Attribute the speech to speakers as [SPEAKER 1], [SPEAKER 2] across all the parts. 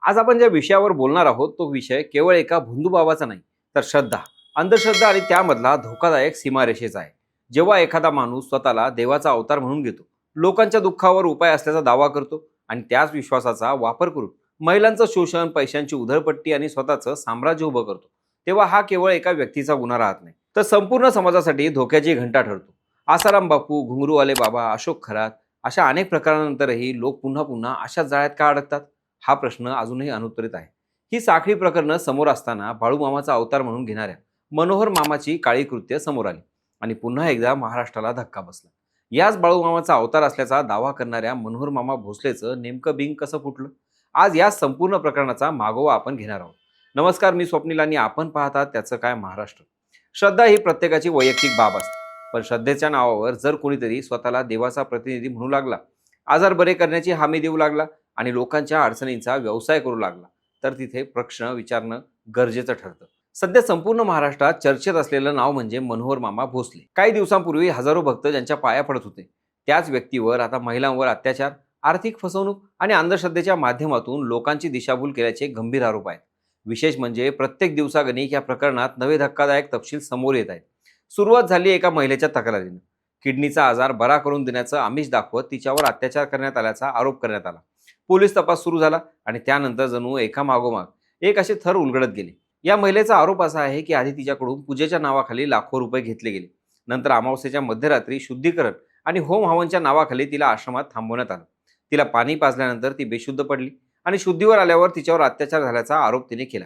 [SPEAKER 1] आज आपण ज्या विषयावर बोलणार आहोत तो विषय केवळ एका भोंदूबाबाचा नाही, तर श्रद्धा, अंधश्रद्धा आणि त्यामधला धोकादायक सीमारेषेचा आहे. जेव्हा एखादा माणूस स्वतःला देवाचा अवतार म्हणून घेतो, लोकांच्या दुःखावर उपाय असल्याचा दावा करतो आणि त्याच विश्वासाचा वापर करून महिलांचं शोषण, पैशांची उधळपट्टी आणि स्वतःचं साम्राज्य उभं करतो, तेव्हा हा केवळ एका व्यक्तीचा गुन्हा राहत नाही, तर संपूर्ण समाजासाठी धोक्याची घंटा ठरतो. आसाराम बापू, घुंगरूवाले बाबा, अशोक खरात अशा अनेक प्रकारानंतरही लोक पुन्हा पुन्हा अशाच जाळ्यात का अडकतात? हा प्रश्न अजूनही अनुत्तरित आहे. ही साखळी प्रकरणं समोर असताना बाळूमामाचा अवतार म्हणून घेणाऱ्या मनोहर मामाची काळी कृत्य समोर आली आणि पुन्हा एकदा महाराष्ट्राला धक्का बसला. याच बाळूमामाचा अवतार असल्याचा दावा करणाऱ्या मनोहर मामा भोसलेचं नेमकं बिंग कसं फुटलं? आज या संपूर्ण प्रकरणाचा मागोवा आपण घेणार आहोत. नमस्कार, मी स्वप्नील आणि आपण पाहतात त्याचं काय महाराष्ट्र. श्रद्धा ही प्रत्येकाची वैयक्तिक बाब असते, पण श्रद्धेच्या नावावर जर कोणीतरी स्वतःला देवाचा प्रतिनिधी म्हणू लागला, आजार बरे करण्याची हमी देऊ लागला आणि लोकांच्या अडचणींचा व्यवसाय करू लागला, तर तिथे प्रश्न विचारणं गरजेचं ठरतं. सध्या संपूर्ण महाराष्ट्रात चर्चेत असलेलं नाव म्हणजे मनोहर मामा भोसले. काही दिवसांपूर्वी हजारो भक्त ज्यांच्या पाया पडत होते, त्याच व्यक्तीवर आता महिलांवर अत्याचार, आर्थिक फसवणूक आणि अंधश्रद्धेच्या माध्यमातून लोकांची दिशाभूल केल्याचे गंभीर आरोप आहेत. विशेष म्हणजे प्रत्येक दिवसागणिक या प्रकरणात नवे धक्कादायक तपशील समोर येत आहेत. सुरुवात झाली एका महिलेच्या तक्रारीनं. किडनीचा आजार बरा करून देण्याचं आमिष दाखवत तिच्यावर अत्याचार करण्यात आल्याचा आरोप करण्यात आला. पोलीस तपास सुरू झाला आणि त्यानंतर जणू एका मागोमाग एक असे थर उलगडत गेले. या महिलेचा आरोप असा आहे की आधी तिच्याकडून पूजेच्या नावाखाली लाखो रुपये घेतले गेले. नंतर अमावस्येच्या मध्यरात्री शुद्धीकरण आणि होम हवनच्या नावाखाली तिला आश्रमात थांबवण्यात आलं. तिला पाणी पाजल्यानंतर ती बेशुद्ध पडली आणि शुद्धीवर आल्यावर तिच्यावर अत्याचार झाल्याचा आरोप तिने केला.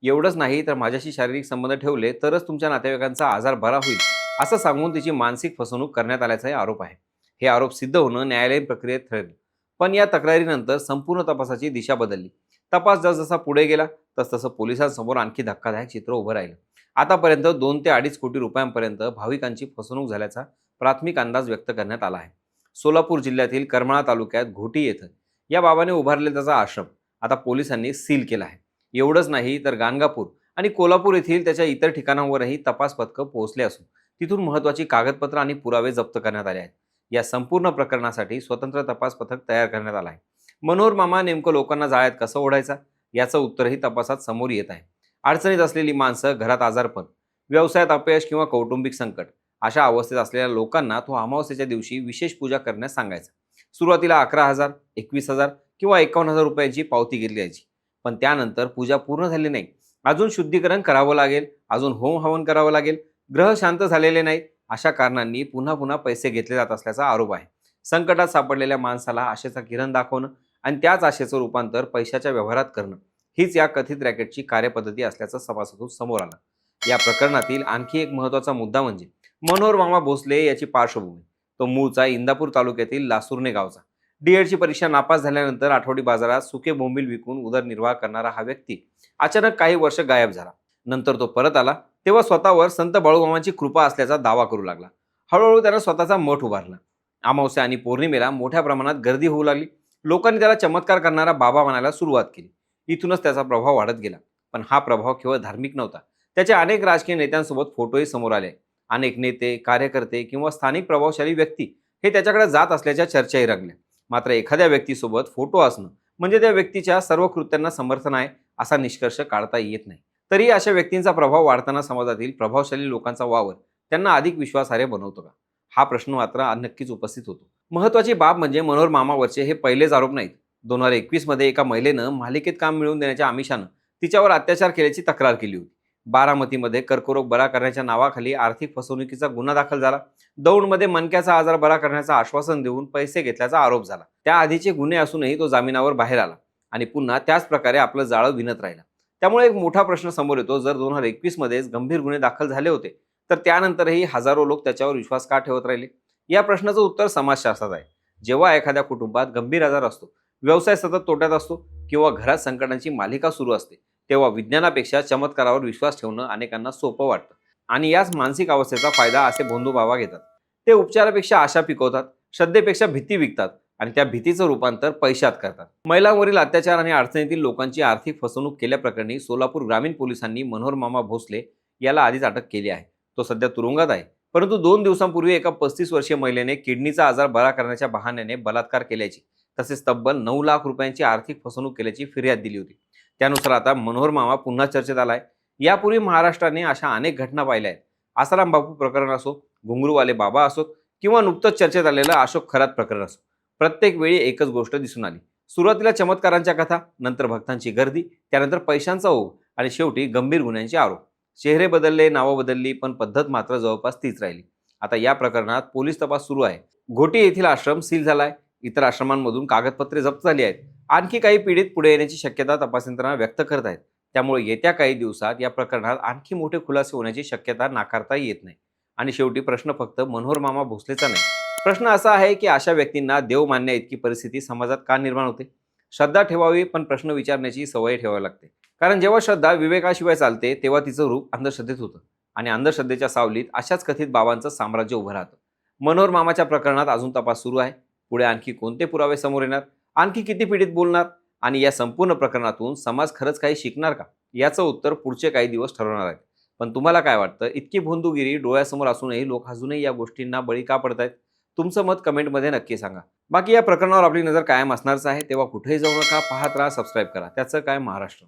[SPEAKER 1] एवढंच नाही तर माझ्याशी शारीरिक संबंध ठेवले तरच तुमच्या नातेवाईकांचा आजार बरा होईल, असं सांगून तिची मानसिक फसवणूक करण्यात आल्याचाही आरोप आहे. हे आरोप सिद्ध होणं न्यायालयीन प्रक्रियेत ठरेल. पण या तक्रारीनंतर संपूर्ण तपासाची दिशा बदलली. तपास जसजसा पुढे गेला तसतसं पोलिसांसमोर आणखी धक्कादायक चित्र उभं राहिलं. आतापर्यंत 2 ते 2.5 कोटी रुपयांपर्यंत भाविकांची फसवणूक झाल्याचा प्राथमिक अंदाज व्यक्त करण्यात आला आहे. सोलापूर जिल्ह्यातील करमाळा तालुक्यात घोटी येथे या बाबाने उभारलेला त्याचा आश्रम आता पोलिसांनी सील केला आहे. एवढंच नाही तर गाणगापूर आणि कोल्हापूर येथील त्याच्या इतर ठिकाणांवरही तपास पथकं पोहोचले असून तिथून महत्त्वाची कागदपत्र आणि पुरावे जप्त करण्यात आले आहेत. या संपूर्ण प्रकरणासाठी स्वतंत्र तपास पथक तयार करण्यात आलं आहे. मनोहर मामा नेमकं लोकांना जाळ्यात कसं ओढायचा, याचं उत्तरही तपासात समोर येत आहे. अडचणीत असलेली माणसं, घरात आजारपण, व्यवसायात अपयश किंवा कौटुंबिक संकट अशा अवस्थेत असलेल्या लोकांना तो अमावस्येच्या दिवशी विशेष पूजा करण्यास सांगायचा. सुरुवातीला 11,000, 21,000 किंवा 51,000 रुपयांची पावती घेतली जायची. पण त्यानंतर पूजा पूर्ण झाली नाही, अजून शुद्धीकरण करावं लागेल, अजून होम हवन करावं लागेल, ग्रह शांत झालेले नाहीत, अशा कारणांनी पुन्हा पुन्हा पैसे घेतले जात असल्याचा आरोप आहे. संकटात सापडलेल्या माणसाला आशेचा किरण दाखवणं आणि त्याच आशेचं रूपांतर पैशाच्या व्यवहारात करणं हीच या कथित रॅकेटची कार्यपद्धती असल्याचं तपासातून समोर आलं. या प्रकरणातील आणखी एक महत्त्वाचा मुद्दा म्हणजे मनोहर मामा भोसले याची पार्श्वभूमी. तो मूळचा इंदापूर तालुक्यातील लासुर्णे गावचा. डी.एडची परीक्षा नापास झाल्यानंतर आठवडी बाजारात सुके बोंबील विकून उदरनिर्वाह करणारा हा व्यक्ती अचानक काही वर्ष गायब झाला. नंतर तो परत आला तेव्हा स्वतःवर संत बाळूमामांची कृपा असल्याचा दावा करू लागला. हळूहळू त्यानं स्वतःचा मठ उभारला. अमावस्या आणि पौर्णिमेला मोठ्या प्रमाणात गर्दी होऊ लागली. लोकांनी त्याला चमत्कार करणारा बाबा म्हणायला सुरुवात केली. इथूनच त्याचा प्रभाव वाढत गेला. पण हा प्रभाव केवळ धार्मिक नव्हता. त्याच्या अनेक राजकीय नेत्यांसोबत फोटोही समोर आले. अनेक नेते, कार्यकर्ते किंवा स्थानिक प्रभावशाली व्यक्ती हे त्याच्याकडे जात असल्याच्या चर्चाही रंगल्या. मात्र एखाद्या व्यक्तीसोबत फोटो असणं म्हणजे त्या व्यक्तीच्या सर्व कृत्यांना समर्थन आहे असा निष्कर्ष काढता येत नाही. तरी अशा व्यक्तींचा प्रभाव वाढताना समाजातील प्रभावशाली लोकांचा वावर त्यांना अधिक विश्वासार्ह बनवतो का? हा प्रश्न मात्र नक्कीच उपस्थित होतो. महत्त्वाची बाब म्हणजे मनोहर मामावरचे हे पहिलेच आरोप नाहीत. 2021 मध्ये एका महिलेनं मालिकेत काम मिळवून देण्याच्या आमिषानं तिच्यावर अत्याचार केल्याची तक्रार केली होती. बारामतीमध्ये कर्करोग बरा करण्याच्या नावाखाली आर्थिक फसवणुकीचा गुन्हा दाखल झाला. दौंडमध्ये मणक्याचा आजार बरा करण्याचं आश्वासन देऊन पैसे घेतल्याचा आरोप झाला. त्या आधीचे गुन्हे असूनही तो जामिनावर बाहेर आला आणि पुन्हा त्याच प्रकारे आपलं जाळं विणत राहिला. त्यामुळे एक मोठा प्रश्न समोर येतो, जर 2021 मध्येच गंभीर गुन्हे दाखल झाले होते तर त्यानंतरही हजारो लोक त्याच्यावर विश्वास का ठेवत राहिले? या प्रश्नाचं उत्तर समाजशास्त्रात आहे. जेव्हा एखाद्या कुटुंबात गंभीर आजार असतो, व्यवसाय सतत तोट्यात असतो किंवा घरात संकटांची मालिका सुरू असते, तेव्हा विज्ञानापेक्षा चमत्कारावर विश्वास ठेवणं अनेकांना सोपं वाटतं. आणि याच मानसिक अवस्थेचा फायदा असे भोंदू बाबा घेतात. ते उपचारापेक्षा आशा पिकवतात, श्रद्धेपेक्षा भीती विकतात आणि त्या भीतीचं रूपांतर पैशात करतात. महिलांवरील अत्याचार आणि अडचणीतील लोकांची आर्थिक फसवणूक केल्याप्रकरणी सोलापूर ग्रामीण पोलिसांनी मनोहर मामा भोसले याला आधीच अटक केली आहे. तो सध्या तुरुंगात आहे. परंतु 2 दिवसांपूर्वी एका 35 वर्षीय महिलेने किडनीचा आजार बरा करण्याच्या बहाण्याने बलात्कार केल्याची तसेच तब्बल 9 लाख रुपयांची आर्थिक फसवणूक केल्याची फिर्याद दिली होती. त्यानुसार आता मनोहर मामा पुन्हा चर्चेत आलाय. यापूर्वी महाराष्ट्राने अशा अनेक घटना पाहिल्या आहेत. आसाराम बापू प्रकरण असो, घुंगरूवाले बाबा असोत किंवा नुकतंच चर्चेत आलेलं अशोक खरात प्रकरण असो, प्रत्येक वेळी एकच गोष्ट दिसून आली. सुरुवातीला चमत्कारांच्या कथा, नंतर भक्तांची गर्दी, त्यानंतर पैशांचा ओघ आणि शेवटी गंभीर गुन्ह्यांचे आरोप. चेहरे बदलले, नावं बदलली, पण पद्धत मात्र जवळपास तीच राहिली. आता या प्रकरणात पोलीस तपास सुरू आहे. घोटी येथील आश्रम सील झालाय. इतर आश्रमांमधून कागदपत्रे जप्त झाली आहेत. आणखी काही पीडित पुढे येण्याची शक्यता तपास यंत्रणा व्यक्त करत आहेत. त्यामुळे येत्या काही दिवसात या प्रकरणात आणखी मोठे खुलासे होण्याची शक्यता नाकारता येत नाही. आणि शेवटी प्रश्न फक्त मनोहर मामा भोसलेचा नाही. प्रश्न असा आहे की अशा व्यक्तींना देव मानण्या इतकी परिस्थिती समाजात का निर्माण होते? श्रद्धा ठेवावी, पण प्रश्न विचारण्याची सवय ठेवावी लागते. कारण जेव्हा श्रद्धा विवेकाशिवाय चालते तेव्हा तिचं रूप अंधश्रद्धेत होतं. आणि अंधश्रद्धेच्या सावलीत अशाच कथित बाबांचं साम्राज्य उभं राहतं. मनोहर मामाच्या प्रकरणात अजून तपास सुरू आहे. पुढे आणखी कोणते पुरावे समोर येणार, आणखी किती पीडित बोलणार आणि या संपूर्ण प्रकरणातून समाज खरंच काही शिकणार का, याचं उत्तर पुढचे काही दिवस ठरवणार आहेत. पण तुम्हाला काय वाटतं? इतकी भोंदूगिरी डोळ्यासमोर असूनही लोक अजूनही या गोष्टींना बळी का पडतायत? तुमचं मत कमेंटमध्ये नक्की सांगा. बाकी या प्रकरणावर आपली नजर कायम असणारच आहे. तेव्हा कुठेही जाऊ नका, पाहत राहा, सबस्क्राईब करा. त्याचं काय महाराष्ट्र.